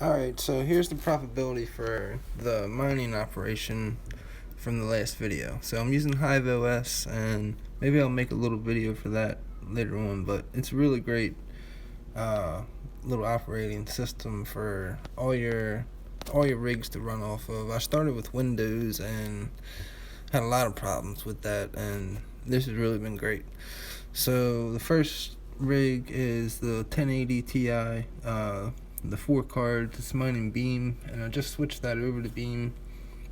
Alright, so here's the profitability for the mining operation from the last video. So I'm using Hive OS, and maybe I'll make a little video for that later on, but it's a really great uh, little operating system for all your rigs to run off of. I started with Windows and had a lot of problems with that, and this has really been great. So the first rig is the 1080 Ti, the 4 cards. It's mining Beam, and I just switched that over to Beam.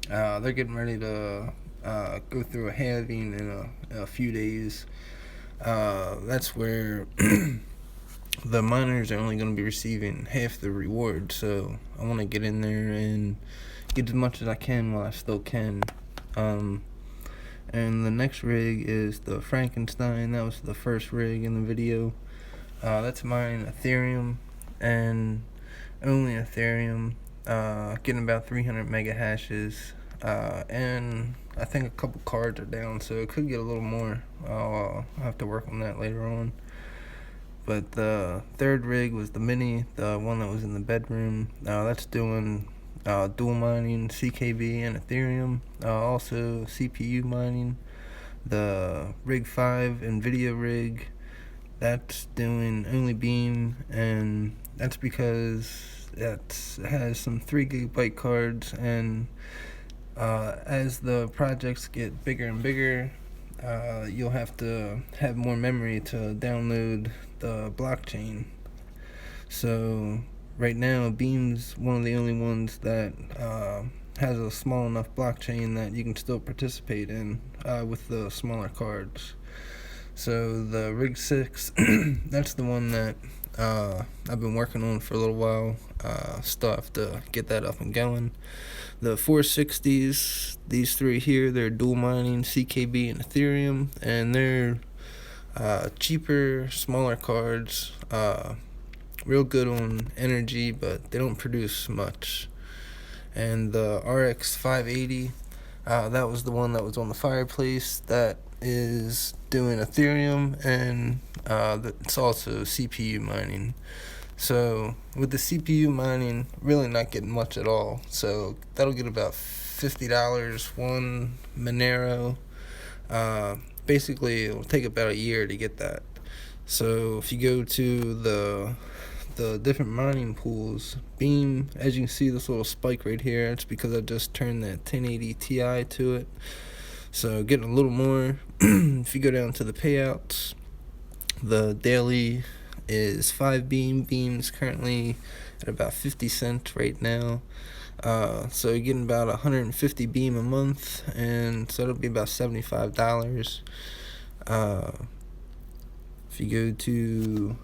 They're getting ready to go through a halving in a few days. That's where the miners are only going to be receiving half the reward, so I want to get in there and get as much as I can while I still can. And the next rig is the Frankenstein. That was the first rig in the video. That's mining Ethereum, and only Ethereum, getting about 300 mega hashes, and I think a couple cards are down, so it could get a little more. I'll have to work on that later on. But the third rig was the Mini, the one that was in the bedroom. That's doing dual mining, CKB and Ethereum, also CPU mining. The rig 5 NVIDIA rig, that's doing only Beam, and that's because it has some 3 gigabyte cards, and as the projects get bigger and bigger, you'll have to have more memory to download the blockchain. So right now, Beam's one of the only ones that has a small enough blockchain that you can still participate in with the smaller cards. So the Rig 6, that's the one that I've been working on for a little while. Still have to get that up and going. The 460s, these 3 here, they're dual mining, CKB and Ethereum, and they're cheaper, smaller cards, real good on energy, but they don't produce much. And the RX 580, that was the one that was on the fireplace, that is doing Ethereum, and it's also CPU mining. So with the CPU mining, really not getting much at all. So that'll get about $50 one Monero. Basically, it'll take about a year to get that. So if you go to the different mining pools, Beam, as you can see this little spike right here, it's because I just turned that 1080 Ti to it. So getting a little more. If you go down to the payouts, the daily is 5 Beam. Beam's currently at about 50 cents right now. So you're getting about 150 Beam a month, and so it'll be about $75. If you go to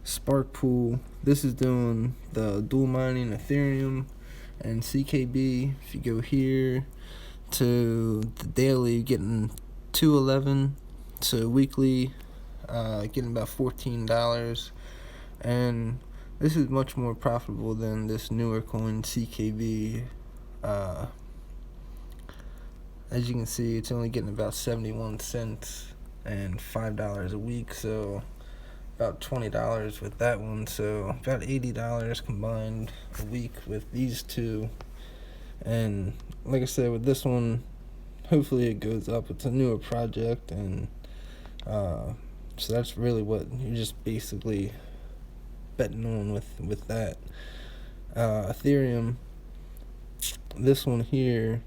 Spark Pool, this is doing the dual mining Ethereum and CKB. If you go here to the daily, you're getting 211. So weekly, getting about $14, and this is much more profitable than this newer coin CKB. As you can see, it's only getting about 71 cents and $5 a week, so about $20 with that one, so about $80 combined a week with these two. And like I said, with this one, hopefully it goes up. It's a newer project, and so that's really what you're just basically betting on with that. Ethereum, this one here,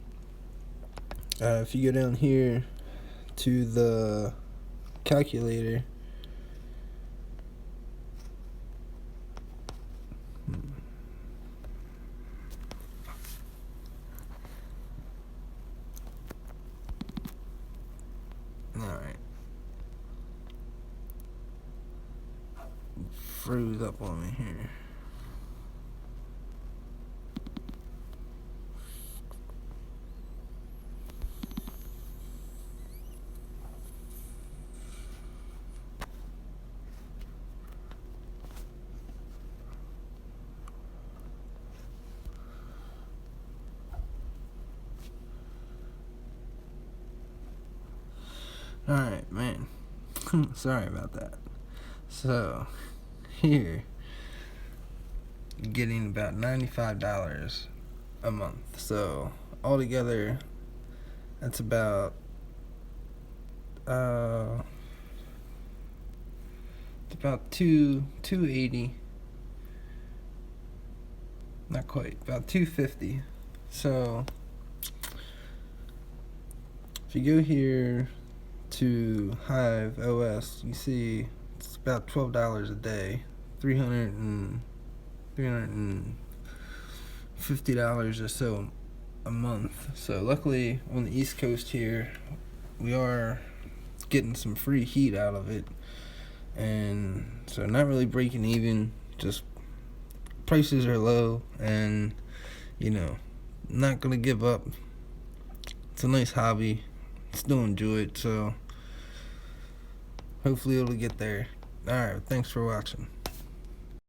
if you go down here to the calculator, alright, froze up on me here. Alright, man. Sorry about that. So, here. getting about $95 a month. So altogether, that's about it's about 280. Not quite, about 250. So if you go here to Hive OS, you see it's about $12 a day, $350 or so a month. So luckily on the East Coast here, we are getting some free heat out of it, and so not really breaking even, just prices are low, and not gonna give up. It's a nice hobby, still enjoy it, so hopefully it'll get there. Alright, thanks for watching.